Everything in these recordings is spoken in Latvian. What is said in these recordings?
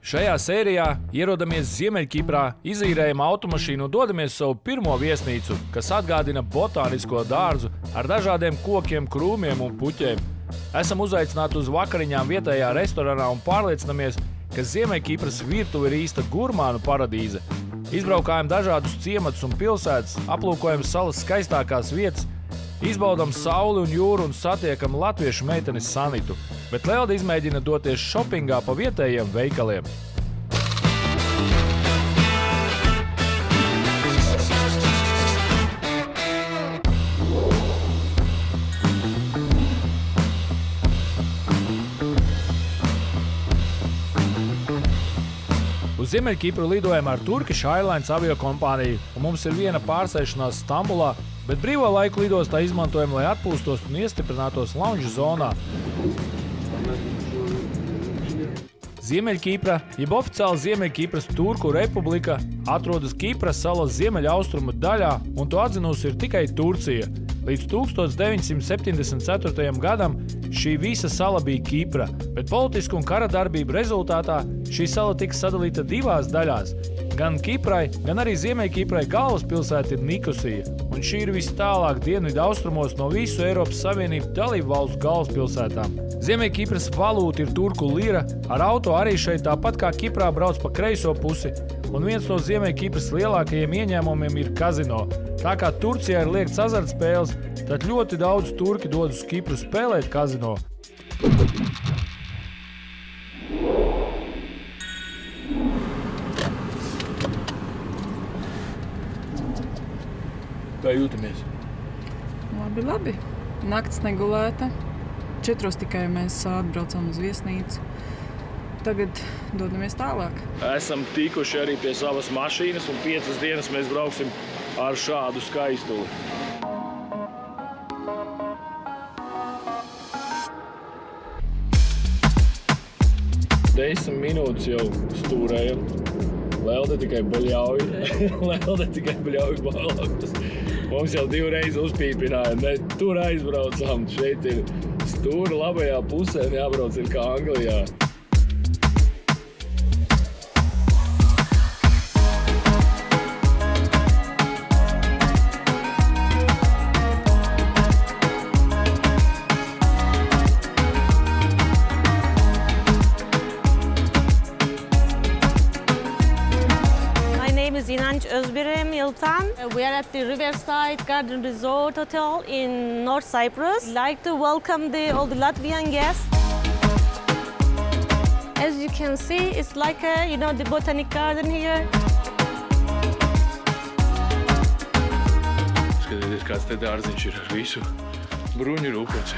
Šajā sērijā ierodamies Ziemeļkiprā, izīrējam automašīnu un dodamies savu pirmo viesnīcu, kas atgādina botānisko dārzu ar dažādiem kokiem, krūmiem un puķiem. Esam uzaicināti uz vakariņām vietējā restorānā un pārliecinamies, ka Ziemeļkipras virtuve ir īsta gurmānu paradīze. Izbraukājam dažādus ciematus un pilsētas, aplūkojam salas skaistākās vietas, izbaudam sauli un jūru un satiekam latviešu meiteni Sanitu, bet Leoda izmēģina doties šopingā pa vietējiem veikaliem. Uz Ziemeļkipru lidojam ar Turkish Airlines aviokompāniju, un mums ir viena pārsēšanās Stambulā, bet brīvo laiku lidostā izmantojam, lai atpūstos un iestiprinātos lounge zonā. Ziemeļkipra, jeb oficiāli Ziemeļkipras Turku republika, atrodas Kipras salas ziemeļaustrumu daļā, un to atzinusi ir tikai Turcija. Līdz 1974. gadam šī visa sala bija Kipra, bet politisku un kara darbību rezultātā šī sala tika sadalīta divās daļās. Gan Kiprai, gan arī Ziemeļkiprai galvaspilsēta ir Nikosija, un šī ir vis tālāk dienvidu austrumos no visu Eiropas Savienību dalību valstu galvaspilsētām. Ziemeļkipras valūta ir turku lira, ar auto arī šeit tāpat kā Kiprā brauc pa kreiso pusi, un viens no Ziemeļkipras lielākajiem ieņēmumiem ir kazino. Tā kā Turcijā ir liegts azartspēles, tad ļoti daudz turki dodas uz Kipru spēlēt kazino. Kā jūtamies? Labi. Nakts negulēta. 4 tikai mēs atbraucām uz viesnīcu. Tagad dodamies tālāk. Esam tikuši arī pie savas mašīnas, un 5 dienas mēs brauksim ar šādu skaistuli. Desmit minūtes jau stūrējam. Leoda tikai baļauj balākus. Mums jau 2 reizes uzpīpināja, ne tur aizbraucām. Šeit ir stūra labajā pusē, jābrauc ir kā Anglijā. Özbirem Yıltan. We are at the Riverside Garden Resort Hotel in North Cyprus. I'd like to welcome all the Latvian guests. As you can see, it's like the botanic garden here. Skatieties, kāds te dārziņš ir ar visu bruņu rūkoci.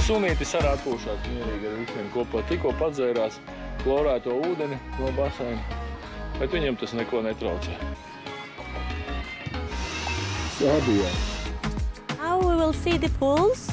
Sunītis arī atpūšās mierīgi ar visiem kopā. Tikko padzērās klorēto ūdeni no baseina, bet viņiem tas neko netraucē. Sādījā. Now we will see the pools.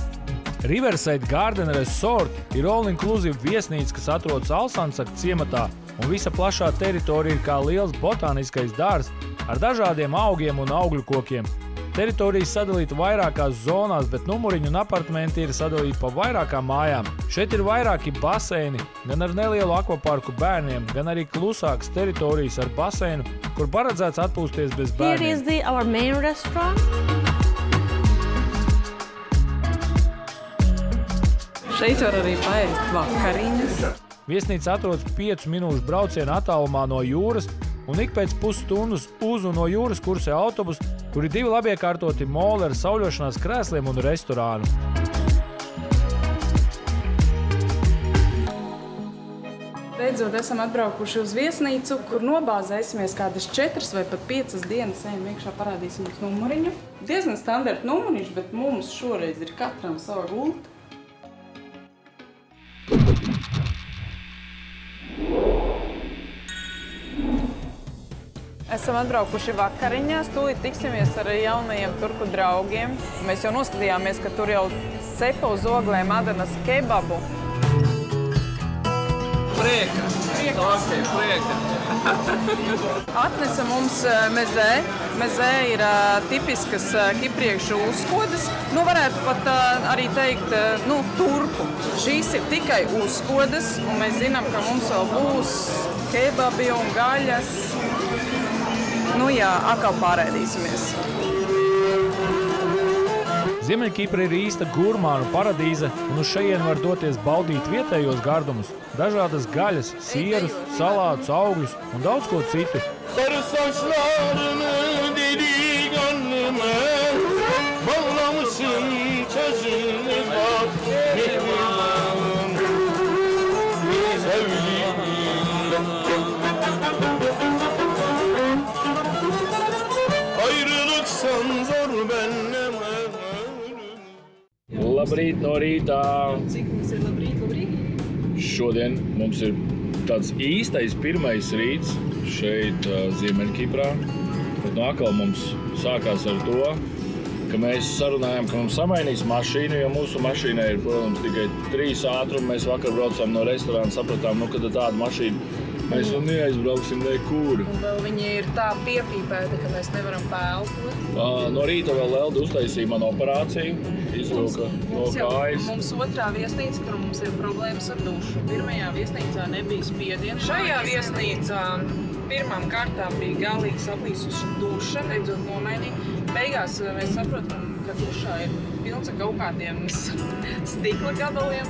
Riverside Garden Resort ir all-inclusive viesnīca, kas atrodas Alsansaka ciematā, un visa plašā teritorija ir kā liels botāniskais dārzs ar dažādiem augiem un augļu kokiem. Teritorija sadalīta vairākās zonās, bet numuriņu un apartamenti ir sadalīti pa vairākām mājām. Šeit ir vairāki baseini, gan ar nelielu akvaparku bērniem, gan arī klusākas teritorijas ar baseinu, kur paredzēts atpūsties bez bērniem. Here is our main restaurant. Šeit var arī paēst vakariņas. Viesnīca atrodas 5 minūšu brauciena attālumā no jūras, un ik pēc pusstundas uz un no jūras kursē autobus, kur ir 2 labiekārtoti moli ar sauļošanās krēsliem un restorānu. Beidzot esam atbraukuši uz viesnīcu, kur nobāzēsimies kādas 4 vai pat 5 dienas. Ejam iekšā, parādīsim mums numuriņu. Diezgan standarta numuriņš, bet mums šoreiz ir katram sava gulta. Esam atbraukuši vakariņās, tūlīt tiksimies ar jaunajiem turku draugiem. Mēs jau noskatījāmies, ka tur jau cepa uz oglēm Adanas kebabu. Prieka! prieks. Atnesa mums mezē. Mezē ir tipiskas kipriešu uzkodas. Nu, varētu pat arī teikt, turku. Šīs ir tikai uzkodas, un mēs zinām, ka mums vēl būs kebabi un gaļas. Nu jā, atkal pārēdīsimies. Ziemeļkipra ir īsta gurmānu paradīze, un uz šejienu var doties baudīt vietējos gardumus, dažādas gaļas, sierus, salātus, augļus un daudz ko citu. Sarı saçlarını deli gönlüme bağlamışsın sözünü bak mehribanım sevgilim. Ayrılıksan zor benimle. Labrīt no rītā! Cik mums ir labrīt? Šodien mums ir tāds īstais pirmais rīts šeit Ziemeļkiprā. Bet atkal mums sākās ar to, ka mēs sarunājām, ka mums samainīs mašīnu, jo mūsu mašīnai ir, protams, tikai 3 ātrumi. Mēs vakar braucām no restorāna, sapratām, kad tāda mašīna mēs neaizbrauksim nekur. Un vēl viņi ir tā piepīpēta, ka mēs nevaram pēlpot. No rīta vēl Elda uztaisīja man operāciju, izvilka no kājas. Mums otrā viesnīca, kur mums ir problēmas ar dušu. Pirmajā viesnīcā nebija spiediena. Šajā viesnīcā pirmām kārtām bija galīgi saplīsuša duša, beidzot nomainīja. Beigās mēs saprotam, ka dušā ir pilns ar kaut kādiem stikla gabaliem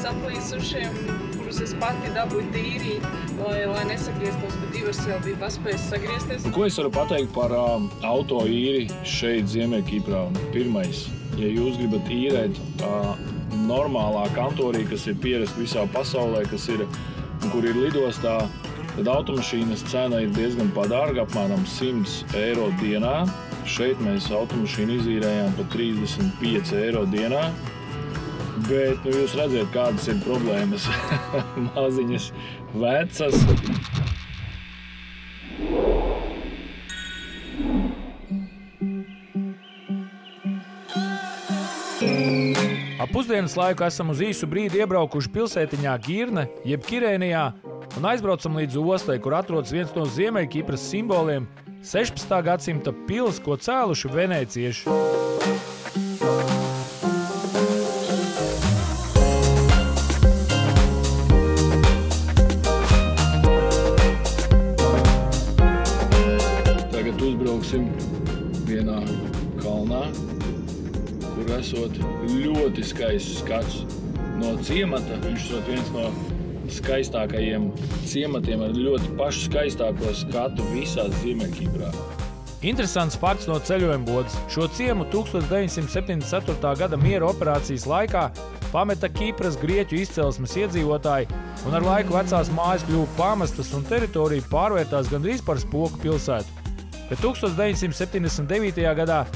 saplīsušiem, kurus es pati dabūju tīrīt, lai nesagrieztos, bet Ivars jau bija paspējis sagriezties. Ko es varu pateikt par auto īri šeit Ziemeļkiprā? Pirmais, ja jūs gribat īrēt normālā kantorī, kas ir pierasta visā pasaulē, kur ir lidostā, tad automašīnas cena ir diezgan padārga, apmēram 100 eiro dienā. Šeit mēs automašīnu izīrējām par 35 eiro dienā. Bet jūs redzat, kādas ir problēmas. Maziņas, vecas. Ap pusdienas laiku esam uz īsu brīdi iebraukuši pilsētiņā Girne, jeb Kirēnijā, un aizbraucam līdz ostai, kur atrodas viens no Ziemeļkipras simboliem – 16. gadsimta pils, ko cēluši venēcieši. Vienā kalnā, kur esot ļoti skaists skats no ciemata. Viņš esot viens no skaistākajiem ciematiem ar ļoti pašu skaistāko skatu visā Ziemeļkiprā. Interesants fakts no ceļojuma bodas. Šo ciemu 1974. gada miera operācijas laikā pameta Kipras grieķu izcelsmes iedzīvotāji, un ar laiku vecās mājas kļuva pamestas un teritorija pārvērtās gandrīz par spoku pilsētu. Bet 1979. gadā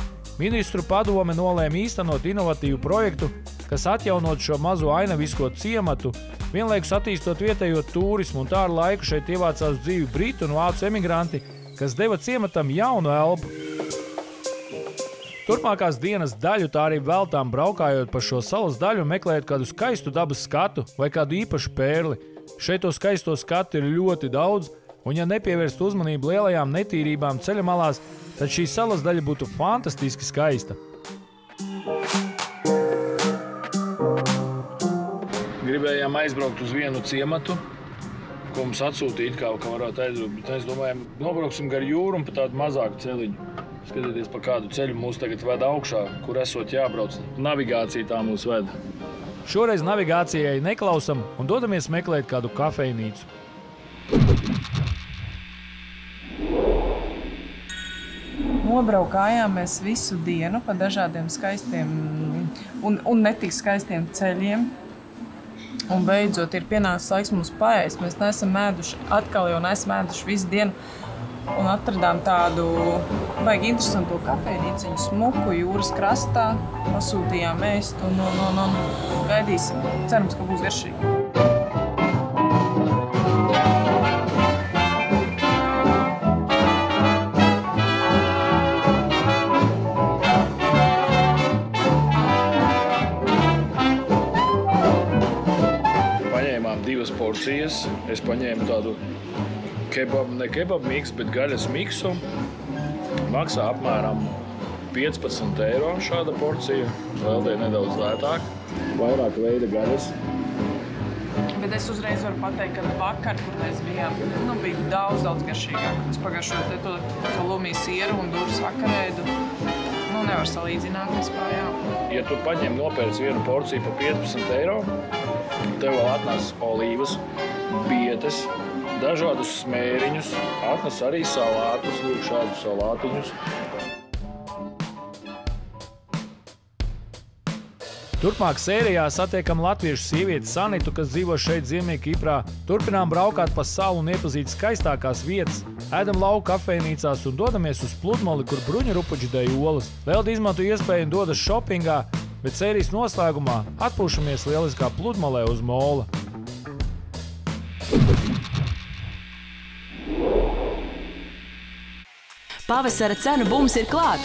ministru padome nolēma īstenot inovatīvu projektu, kas atjaunot šo mazo ainavisko ciematu, vienlaikus attīstot vietējo turismu, un tā ar laiku šeit ievācās dzīvi britu un vācu emigranti, kas deva ciematam jaunu elpu. Turpmākās dienas daļu tā arī veltām braukājot pa šo salas daļu un meklējot kādu skaistu dabas skatu vai kādu īpašu pērli. Šeit to skaisto skatu ir ļoti daudz, un ja nepievērst uzmanību lielajām netīrībām ceļa malās, tad šī salas daļa būtu fantastiski skaista. Gribējām aizbraukt uz vienu ciematu, ko mums atsūtīt, kā varētu aizbraukt, bet mēs domājam, nobrauksim gar jūru un pa tādu mazāku celiņu. Skatieties, pa kādu ceļu mūs tagad ved augšā, kur esot jābrauc. Navigācija tā mūs ved. Šoreiz navigācijai neklausam un dodamies meklēt kādu kafejnīcu. Nobraukājām mēs visu dienu pa dažādiem skaistiem un netik skaistiem ceļiem. Un beidzot ir pienācis laiks mums paēst. Mēs neesam mēduši atkal, jau neesam mēduši visu dienu. Un atradām tādu baigi interesantu kafejnīciņu, smuku jūras krastā. Pasūtījām ēst un gaidīsim. Cerams, ka būs garšīgi. porcijas. Es paņēmu tādu ne kebabu miksu, bet gaļas miksu. Maksā apmēram 15 eiro šāda porcija. Vēl te nedaudz lētāk. Vairāk veida gaļas. Bet es uzreiz varu pateikt, ka vakar, kur mēs bijām, bija daudz garšīgāk. Es pagājušo to lumiju sieru un duras vakarēdu. Nevar salīdzināt vispār, jā. Ja tu paņem nopērci vienu porciju par 15 eiro, tev vēl atnes olīvas, bietes, dažādus smēriņus, atnes arī salātus, lūk šādus salātiņus. Turpmāk sērijā satiekam latviešu sievieti Sanitu, kas dzīvo šeit Ziemeļkiprā. Turpinām braukāt pa salu un iepazīt skaistākās vietas. Ēdam lauku kafejnīcās un dodamies uz Pludmali, kur bruņurupuģi dej olas. Lelda izmanto iespēju un dodas šopingā, bet sērijas noslēgumā atpūšamies lieliskā Pludmalē uz mola. Pavasara cenu bums ir klāt!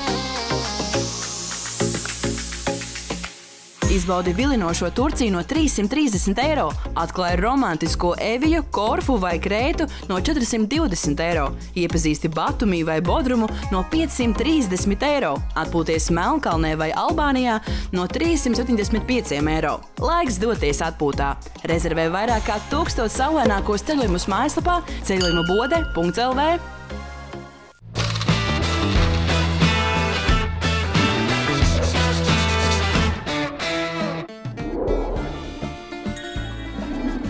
Izbaudi vilinošo Turciju no 330 eiro, atklāja romantisko Eviju, Korfu vai Krētu no 420 eiro, iepazīsti Batumī vai Bodrumu no 530 eiro, atpūties Melnkalnē vai Albānijā no 375 eiro. Laiks doties atpūtā. Rezervē vairāk kā 1000 saulainākos ceļojumus mājaslapā ceļojumabode.lv.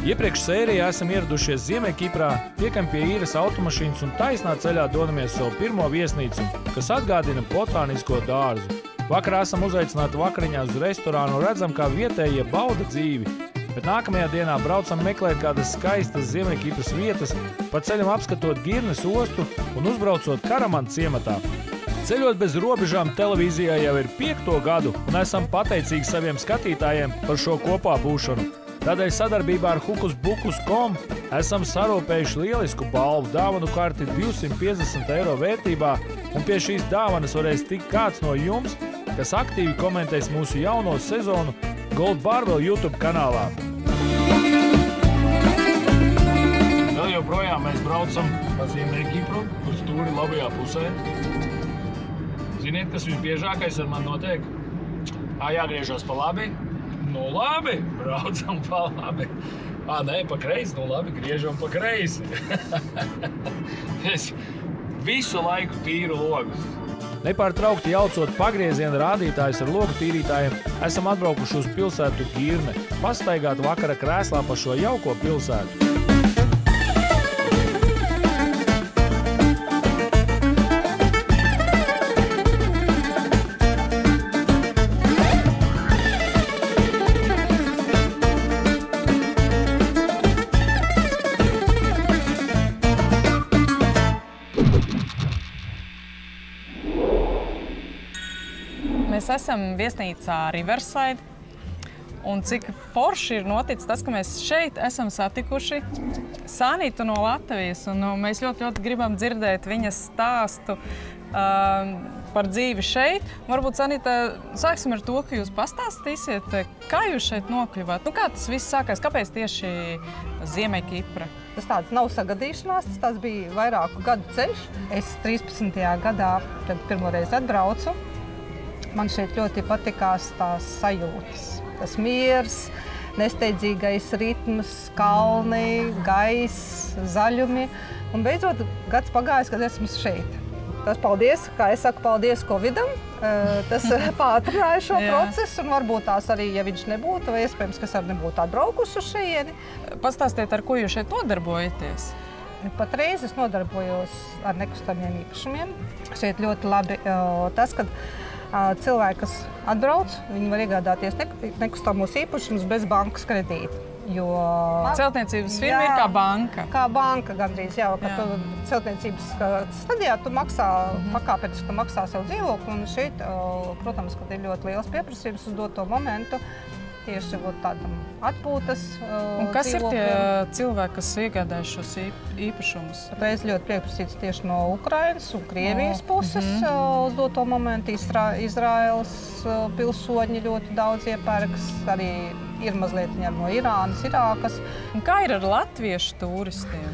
Iepriekš sērijā esam ieradušies Ziemeļkiprā, tiekam pie īres automašīnas un taisnā ceļā dodamies savu pirmo viesnīcu, kas atgādina botānisko dārzu. Vakarā esam uzaicināti vakariņās uz restorānu un redzam, kā vietējie bauda dzīvi. Bet nākamajā dienā braucam meklēt kādas skaistas Ziemeļkipras vietas, pa ceļam apskatot Girnes ostu un uzbraucot Karamanta ciematā. Ceļot bez robežām televīzijā jau ir 5. gadu un esam pateicīgi saviem skatītājiem par šo kopā būšanu. Tādēļ sadarbībā ar hukusbukus.com esam sarūpējuši lielisku balvu dāvanu karti 250 eiro vērtībā, un pie šīs dāvanas varēs tikt kāds no jums, kas aktīvi komentēs mūsu jauno sezonu Gold Barbell YouTube kanālā. Vēl joprojām mēs braucam pa Ziemeļkipru, uz stūri labajā pusē. Ziniet, kas visbiežākais ar mani notiek? Jāgriežos pa labi. Nu labi, braucam pa labi. Nē, pa kreisi, nu labi, griežam pa kreisi. Es visu laiku tīru logus. Nepārtraukti jaucot pagrieziena rādītājus ar logu tīrītājiem, esam atbraukuši uz pilsētu Girne, pastaigāt vakara krēslā pa šo jauko pilsētu. Mēs esam viesnīcā Riverside, un cik forši ir noticis tas, ka mēs šeit esam satikuši Sanitu no Latvijas, un mēs ļoti gribam dzirdēt viņas stāstu par dzīvi šeit. Varbūt, Sanita, sāksim ar to, ka jūs pastāstīsiet, kā jūs šeit nokļuvāt. Kā tas viss sākās? Kāpēc tieši Ziemeļkipra? Tas tāds nav sagadīšanās, tas bija vairāku gadu ceļš. Es 13. gadā pirmoreiz atbraucu. Man šeit ļoti patikās tās sajūtas. Tas miers, nesteidzīgais ritms, kalni, gaiss, zaļumi. Un beidzot gads pagājis, kad esmu šeit. Tas paldies, kā es saku, paldies Covidam. Tas pātrināja šo procesu, un varbūt tās arī, ja viņš nebūtu, vai iespējams, ka es arī nebūtu atbraukusi uz šejieni. Pastāstiet, ar ko jūs šeit nodarbojaties? Patreiz es nodarbojos ar nekustamiem īpašumiem. Šeit ļoti labi tas, kad cilvēki, kas atbrauc, viņi var iegādāties nekustamos īpašumus bez bankas kredīta. Celtniecības firma ir kā banka. Kā banka gandrīz, kad tu celtniecības stadijā tu maksā, pakāpeniski tu maksā savu dzīvokli, un šeit, protams, kad ir ļoti liels pieprasījums uz doto momentu, tieši tādam atpūtas Un kas ir tie cilvēki, kas iegādājas šos īpašumus? Reiz ļoti pieprasīts tieši no Ukrainas un Krievijas puses uz doto momentu. Izraēlas pilsoņi ļoti daudz iepērks, arī ir mazliet no Irānas, Irākas. Un kā ir ar latviešu turistiem?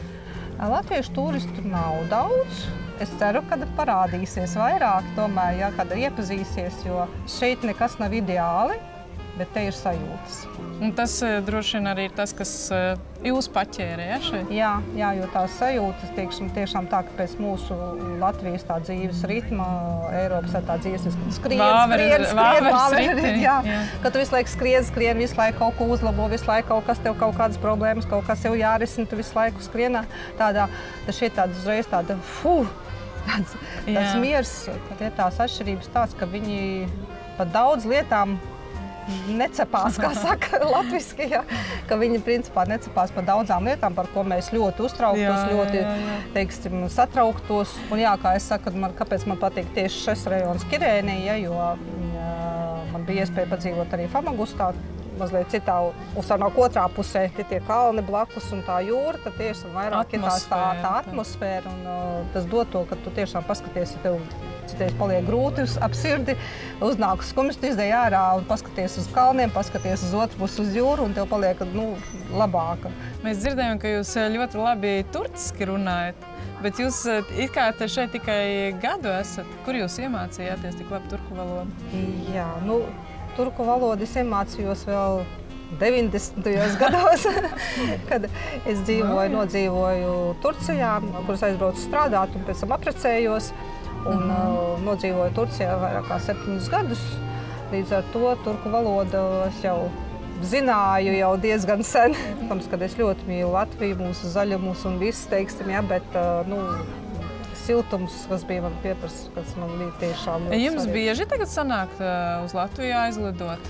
Latviešu turistu nav daudz. Es ceru, ka parādīsies vairāk, tomēr, kad iepazīsies, jo šeit nekas nav ideāli, bet te ir sajūtas. Un tas droši vien arī ir tas, kas jūs paķēra, ja, šeit? Jā, jo tās sajūtas, tiešām tā, ka pēc mūsu Latvijas tā dzīves ritma, Eiropas tā dzīves, skrien, ka tu visu laiku skrien, visu laiku kaut ko uzlabo, visu laiku kaut kas tev kaut kādas problēmas, kaut kas tev jārisina, tu visu laiku skrienā. Tas šeit tāds uzreiz tāds miers, kad ir tās atšķirības tāds, ka viņi par daudz lietām necepās, kā saka latviski, ka viņi principā necepās par daudzām lietām, par ko mēs ļoti uztrauktos, ļoti, teiksim, satrauktos. Un kā es saku, kāpēc man patīk tieši šis rajons Kirēnī, jo man bija iespēja padzīvot arī Famagustā, mazliet citā, uzsvarnāk otrā pusē, tie kalni blakus un tā jūra, tad tieši vairāk ir tā atmosfēra un tas dod to, ka tu tiešām paskaties, ja tev citreiz paliek grūti ap sirdi, uznāk skumjš, tu izdēj ārā un paskaties uz kalniem, paskaties uz otru pusi uz jūru un tev paliek, labāka. Mēs dzirdējām, ka jūs ļoti labi turciski runājat, bet jūs it kā te šeit tikai gadu esat. Kur jūs iemācījāties tik labi turku valodu? Jā, turku valodu es iemācījos vēl 90. gados, kad es nodzīvoju Turcijā, kuras aizbraucu strādāt un pēc tam apprecējos. Un nodzīvoju Turcijā vairāk kā 7 gadus. Līdz ar to turku valodu es jau zināju jau diezgan sen. Protams, kad es ļoti mīlu Latviju, mūsu zaļumus un viss, teiksim, bet siltums, kas bija man pieprasa, kas man bija tiešām ļoti Jums bieži tagad sanāk uz Latviju aizlidot?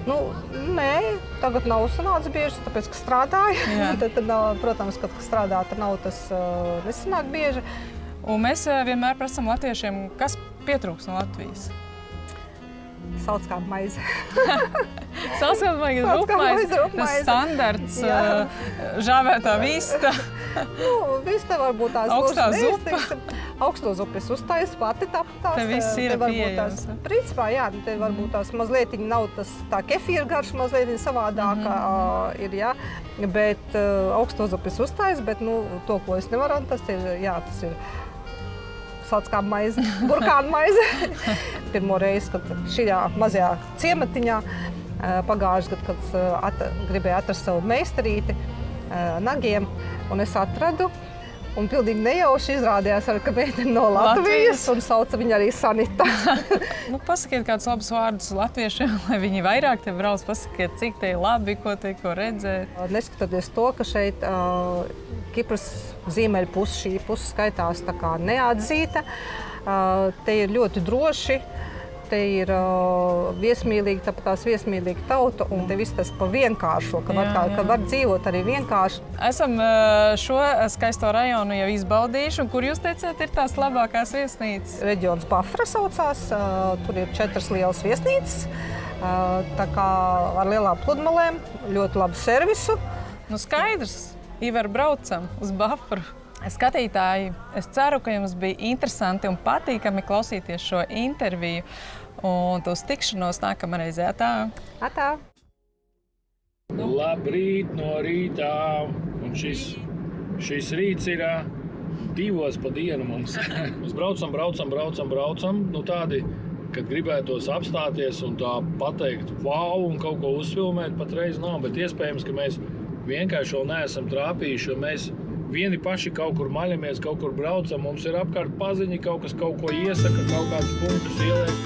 Nē, tagad nav sanācis bieži, tāpēc, ka strādāju. Tad, protams, kad strādā, tad nav tas nesanāk bieži. Un mēs vienmēr prasām latviešiem, kas pietrūks no Latvijas? Sauckāpa maize. Sauckāpa maize, rupmaize, standarts, žāvētā vista. Vista varbūt tās augstā zupa. Augsto zupu es uztaisu pati tāpatās. Te viss ir pieejams. Principā, te varbūt tās mazlietiņi nav tā kefīra garša, mazlietiņi savādāka ir, bet augsto zupu es uztaisu, bet to, ko es nevaru, tas ir Sauckāpa maize, burkāna maize. Pirmo reizi, kad šajā mazajā ciematiņā pagājuši gadu, kad gribēju atrast savu meistarīti nagiem, un es atradu, un pildīgi nejauši izrādījās, ka meitene no Latvijas, un sauca viņa arī Sanita. Pasakiet kādus labus vārdus latviešiem, lai viņi vairāk te brauc, pasakiet, cik te ir labi, ko redzēt. Neskatoties to, ka šeit Kipras ziemeļa puse, šī puse skaitās tā kā neatzīta. Te ir ļoti droši, te ir viesmīlīgi, tāpat tās viesmīlīga tauta, un te viss tas pa vienkāršo, ka var dzīvot arī vienkārši. Esam šo skaisto rajonu jau izbaudījuši, un kur jūs teicāt, ir tās labākās viesnīcas? Reģions Bafra saucās, tur ir 4 lielas viesnīcas, tā kā ar lielām pludmalēm, ļoti labu servisu. Skaidrs. Ivar, braucam uz Bafru. Skatītāji, es ceru, ka jums bija interesanti un patīkami klausīties šo interviju. Un uz tikšanos nākamreiz. Atā! Atā! Labrīt no rītā. Un šis rīts ir 2 pa dienu mums. Mēs braucam. Tādi, kad gribētos apstāties un tā pateikt wow un kaut ko uzfilmēt, patreiz nav. Bet iespējams, ka mēs vienkārši vēl neesam trāpījuši, jo mēs vieni paši kaut kur maļamies, kaut kur braucam, mums ir apkārt paziņi, kaut kas kaut ko iesaka, kaut kādus punktus ieliek.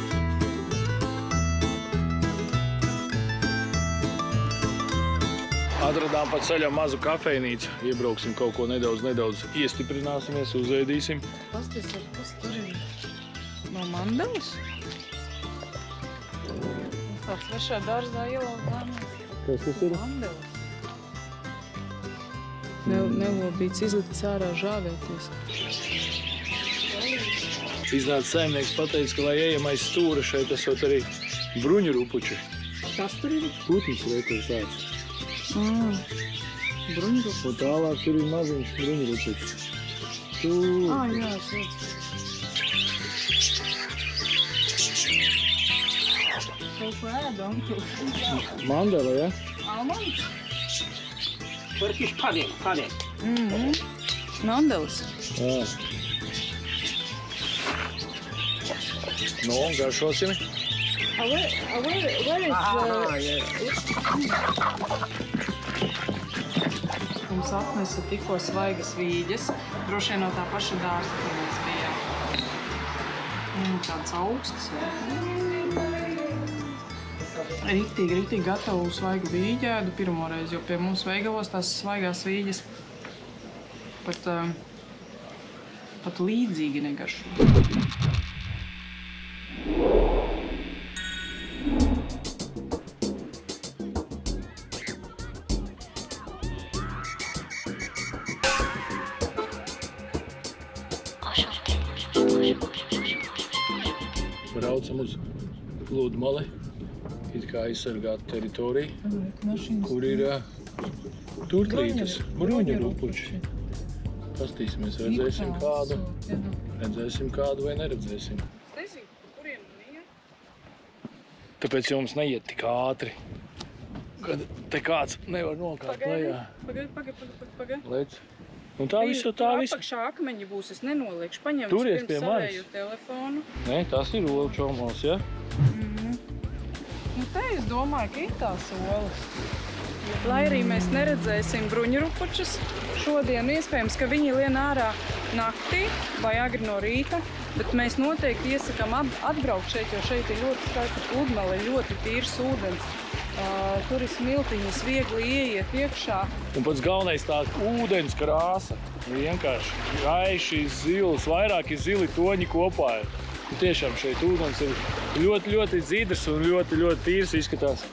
Atradām pa ceļam mazu kafejnīcu, iebrauksim kaut ko nedaudz iestiprināsimies, uzēdīsim. Kas tur ir? No mandelas? Tā svešā dārzā ielauzāmies. Kas tas ir? Mandelas. Nelobīts izlikts ārā žāvēties. Iznāca saimnieks pateica, ka, lai ejam aiz stūra šeit, esot arī bruņu rupuči. Kas tur ir? Putns reikurs tāds. Bruņurupučs. Un tālāk tur ir maziņš bruņurupučs. Tur. Jā, Kaut ko ēdam tur. Mandela, ja? Almonds? Turkish pudding. Mandelis. Jā. Nu, garšosim. Mums atnesa tikko svaigas vīģes. Droši vien no tā paša dārza, kur mēs bijām. Tāds augsts. Riktīgi gatavu svaigu vīģēdu pirmoreiz, jo pie mums Veigavos tās svaigās vīģes pat līdzīgi negaršo. Braucam uz Pludmali, it kā aizsargāt teritoriju, kur ir turklītes, bruņurupuči. Pastīsimies, redzēsim kādu vai neredzēsim. Es nezinu, kurien man iet. Tāpēc jums neiet tik ātri, kad te kāds nevar nokāpt lejā. Pagaid. Lec. Un tā visu. Apakšā akmeņi būs, es nenoliekšu. Paņemšu Turies pie pirms manis. savēju telefonu. Nē, tas ir olu čomals, ja? Nu te es domāju, ka ir tās olas. Lai arī mēs neredzēsim bruņurupučus šodien, iespējams, ka viņi lien ārā naktī vai agri no rīta, bet mēs noteikti iesakām atbraukt šeit, jo šeit ir ļoti skaista Pludmale, ļoti tīrs ūdens. Tur ir smiltiņas, viegli ieiet iekšā. Un pats galvenais tā ūdens krāsa. Vienkārši gaiši, zils, vairāki zili toņi kopā ir. Un tiešām šeit ūdens ir ļoti, ļoti dzidrs un ļoti, ļoti tīrs izskatās.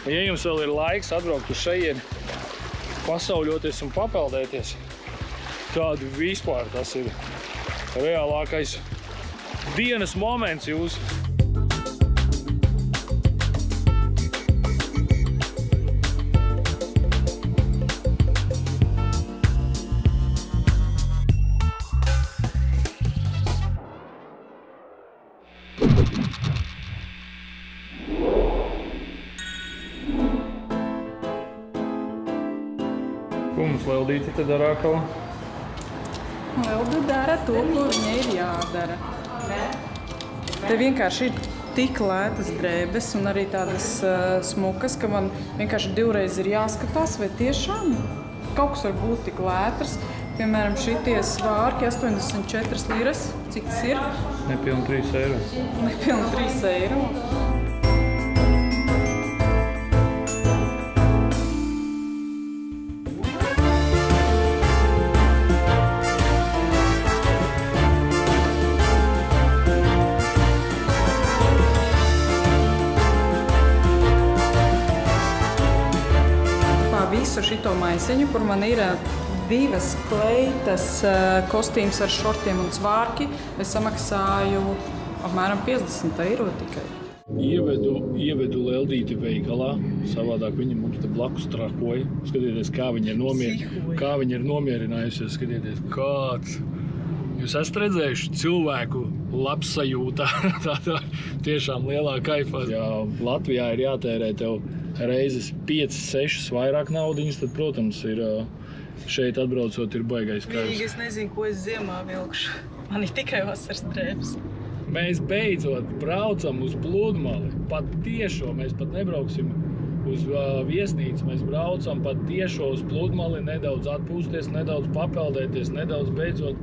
Un ja jums vēl ir laiks atbraukt uz šejieni, pasauļoties un papeldēties, tad vispār tas ir reālākais dienas moments jūsu. Ko mums Leldīte te dara atkal? Lelde dara to, ko viņai ir jādara. Te vienkārši ir tik lētas drēbes un arī tādas smukas, ka man vienkārši divreiz ir jāskatās, vai tiešām kaut kas var būt tik lētas. Piemēram, šitie svārki 84 liras. Cik tas ir? Nepilni 3 eiro. Nepilni 3 eiro. Visu šito maisiņu, kur man ir divas kleitas kostīms ar šortiem un svārki, es samaksāju apmēram 50 eiro tikai. Ievedu Leldīti veikalā, savādāk viņa mums te blakus trakoja. Skatieties, kā viņa ir nomierinājusies, skatieties, kāds. Jūs esat redzējuši cilvēku labsajūtā, tā tiešām lielā kaifā. Ja Latvijā ir jātērē tev reizes 5-6 vairāk naudiņas, tad, protams, ir šeit atbraucot ir baigais kaifs. Es nezinu, ko es ziemā vilkšu. Man ir tikai vasaras drēbes. Mēs beidzot braucam uz Pludmali. Pat tiešo, mēs pat nebrauksim uz viesnīcu. Mēs braucam pat tiešo uz Pludmali, nedaudz atpūsties, nedaudz papeldēties, nedaudz beidzot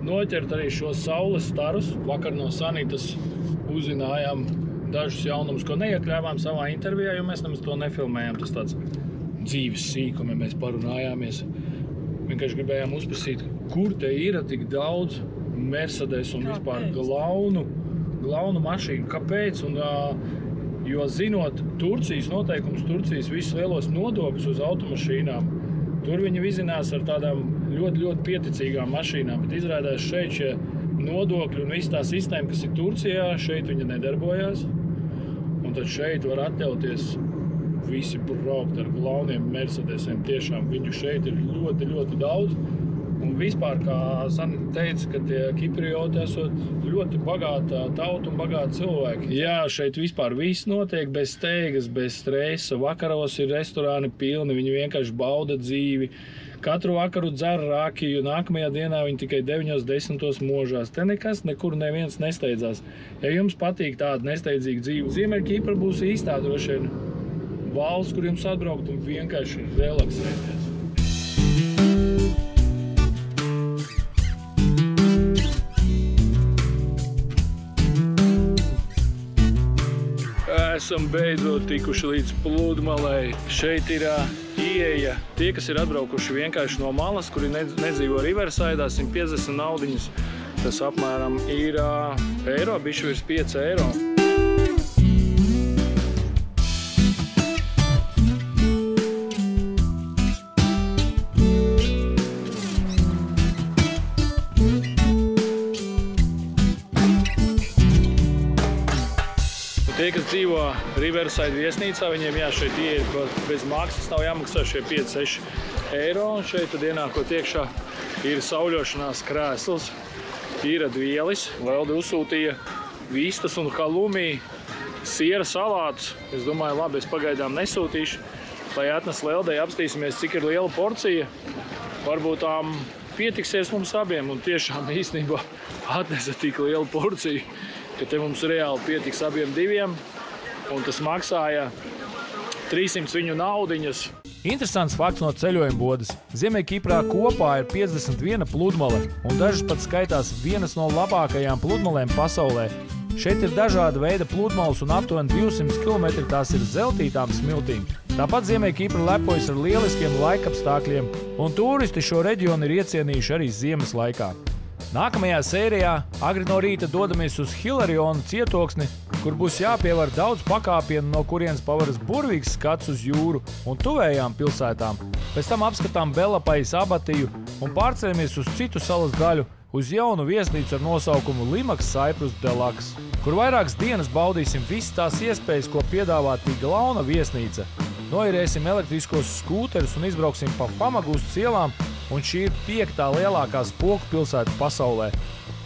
noķert arī šos saules starus. Vakar no Sanitas uzzinājām dažus jaunumus, ko neiekļāvām savā intervijā, jo mēs nemaz to nefilmējām. Tas tāds dzīves sīkumi, mēs parunājāmies. Vienkārši gribējām uzprasīt, kur te ir tik daudz Mercedes un vispār glaunu mašīnu. Kāpēc? Jo zinot Turcijas noteikums, Turcijas visus lielos nodokļus uz automašīnām, tur viņi vizinās ar tādām ļoti, ļoti pieticīgām mašīnām, bet izrādās šeit šie nodokļi un viss tā sistēma, kas ir Turcijā, šeit viņa nedarbojās. Un tad šeit var atļauties visi braukt ar glauniem Mercedesiem. Tiešām viņu šeit ir ļoti, ļoti daudz. Un vispār, kā Sanita teica, ka tie kiprioti esot ļoti bagāta tauta un bagāti cilvēki. Jā, šeit vispār viss notiek bez steigas, bez stresa. Vakaros ir restorāni pilni, viņi vienkārši bauda dzīvi. Katru vakaru dzer rakiju, nākamajā dienā viņi tikai 9-10 možās. Te nekas nekur neviens nesteidzās. Ja jums patīk tāda nesteidzīga dzīve, Ziemeļkipra būs īstā droši vien valsts, kur jums atbraukt un vienkārši relaksēties. Esam beidzot tikuši līdz pludmalei. Šeit ir ieeja. Tie, kas ir atbraukuši vienkārši no malas, kuri nedzīvo Riverside, 150 naudiņas. Tas apmēram ir eiro, bišķi virs 5 eiro. Tie, kas dzīvo Riverside viesnīcā, viņiem šeit ieiet bez maksas, nav jāmaksā šie 5-6 eiro. Un šeit tad ienākot iekšā ir sauļošanās krēsls, ir vielis. Lelde uzsūtīja vistas un halumī, siera salātus. Es domāju, labi, es pagaidām nesūtīšu, lai atnes Leldei, apstīsimies, cik ir liela porcija. Varbūt tām pietiksies mums abiem, un tiešām īstenībā atnesa tik lielu porciju, ka te mums reāli pietiks abiem diviem, un tas maksāja 300 viņu naudiņas. Interesants fakts no ceļojuma bodes. Ziemeļkiprā kopā ir 51 pludmale, un dažas pat skaitās vienas no labākajām pludmalēm pasaulē. Šeit ir dažāda veida pludmales un aptuveni 200 km tās ir zeltītām smiltīm. Tāpat Ziemeļkipra lepojas ar lieliskiem laikapstākļiem, un turisti šo reģionu ir iecienījuši arī ziemas laikā. Nākamajā sērijā agri no rīta dodamies uz Hilarionu cietoksni, kur būs jāpievar daudz pakāpienu, no kurienes pavaras burvīgs skats uz jūru un tuvējām pilsētām. Pēc tam apskatām Belapais abatiju un pārceļamies uz citu salas daļu, uz jaunu viesnīcu ar nosaukumu Limaks Cyprus Deluxe, kur vairākas dienas baudīsim visas tās iespējas, ko piedāvā Tiglauna viesnīca. Noirēsim elektriskos skūterus un izbrauksim pa Famagustas ielām, un šī ir 5. lielākā spoku pilsēta pasaulē.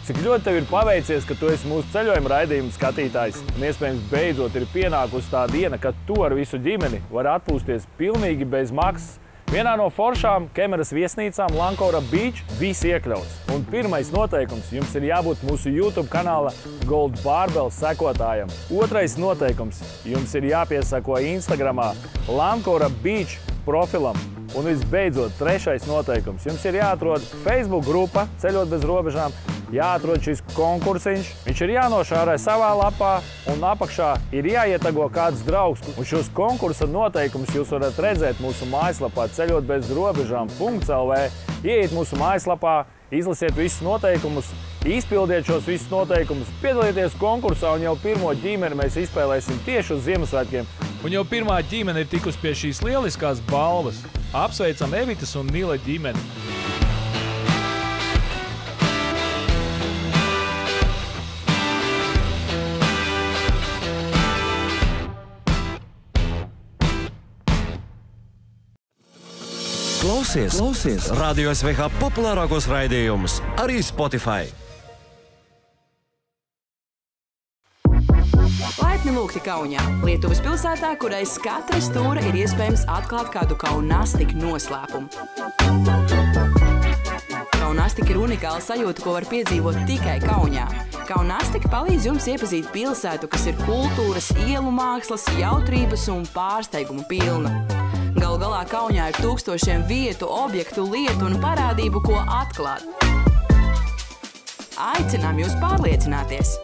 Cik ļoti tev ir paveicies, ka tu esi mūsu ceļojuma raidījuma skatītājs, un iespējams beidzot ir pienākusi tā diena, kad tu ar visu ģimeni var atpūsties pilnīgi bez maksas. Vienā no foršām Kemeras viesnīcām Lankora Beach viss iekļauts. Un pirmais noteikums – jums ir jābūt mūsu YouTube kanāla Gold Barbell sekotājam. Otrais noteikums – jums ir jāpiesako Instagramā Lankora Beach profilam. Un visbeidzot, trešais noteikums – jums ir jāatrod Facebook grupa Ceļot bez robežām, jāatrod šis konkursiņš, viņš ir jānošārē savā lapā un apakšā ir jāietago kāds draugs. Un šos konkursa noteikumus jūs varat redzēt mūsu mājaslapā ceļotbezrobežām.lv. Ieiet mūsu mājaslapā, izlasiet visus noteikumus, izpildiet šos visus noteikumus, piedalieties konkursā un jau pirmo ģimeni mēs izspēlēsim tieši uz Ziemassvētkiem. Un jau pirmā ģimene ir tikusi pie šīs lieliskās balvas. Apsveicam Evitas un Nila ģimeni! Klausies Radio SVH populārākos raidījumus arī Spotify. Laipni lūgti Kaunijā, Lietuvas pilsētā, kur aiz katra stūra ir iespējams atklāt kādu Kaunastika noslēpumu. Kaunastika ir unikāla sajūta, ko var piedzīvot tikai Kaunijā. Kaunastika palīdz jums iepazīt pilsētu, kas ir kultūras, ielu mākslas, jautrības un pārsteigumu pilna. Galu galā Kaunijā ir tūkstošiem vietu, objektu, lietu un parādību, ko atklāt. Aicinām jūs pārliecināties!